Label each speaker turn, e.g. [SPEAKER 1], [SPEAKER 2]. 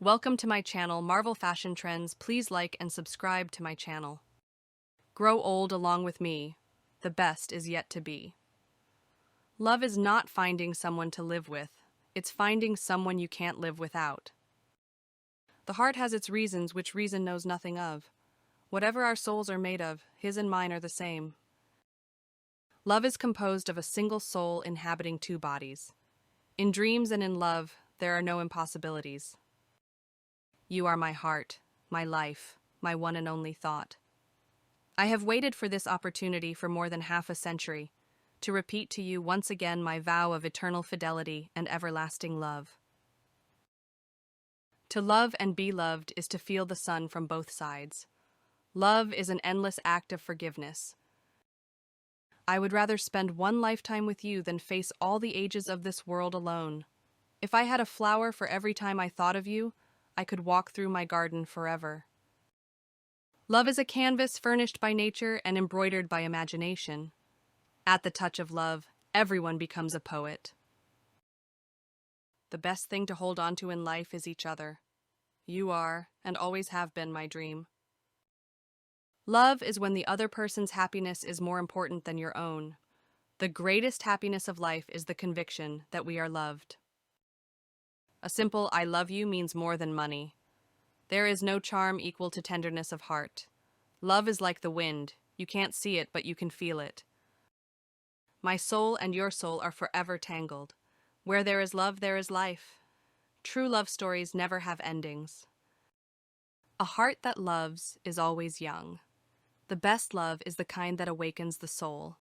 [SPEAKER 1] Welcome to my channel, Marvel Fashion Trends. Please like and subscribe to my channel. Grow old along with me. The best is yet to be. Love is not finding someone to live with. It's finding someone you can't live without. The heart has its reasons, which reason knows nothing of. Whatever our souls are made of, his and mine are the same. Love is composed of a single soul inhabiting two bodies. In dreams and in love, there are no impossibilities. You are my heart, my life, my one and only thought. I have waited for this opportunity for more than half a century, to repeat to you once again my vow of eternal fidelity and everlasting love. To love and be loved is to feel the sun from both sides. Love is an endless act of forgiveness. I would rather spend one lifetime with you than face all the ages of this world alone. If I had a flower for every time I thought of you, I could walk through my garden forever. Love is a canvas furnished by nature and embroidered by imagination. At the touch of love, everyone becomes a poet. The best thing to hold on to in life is each other. You are, and always have been, my dream. Love is when the other person's happiness is more important than your own. The greatest happiness of life is the conviction that we are loved. A simple "I love you" means more than money. There is no charm equal to tenderness of heart. Love is like the wind. You can't see it, but you can feel it. My soul and your soul are forever tangled. Where there is love, there is life. True love stories never have endings. A heart that loves is always young. The best love is the kind that awakens the soul.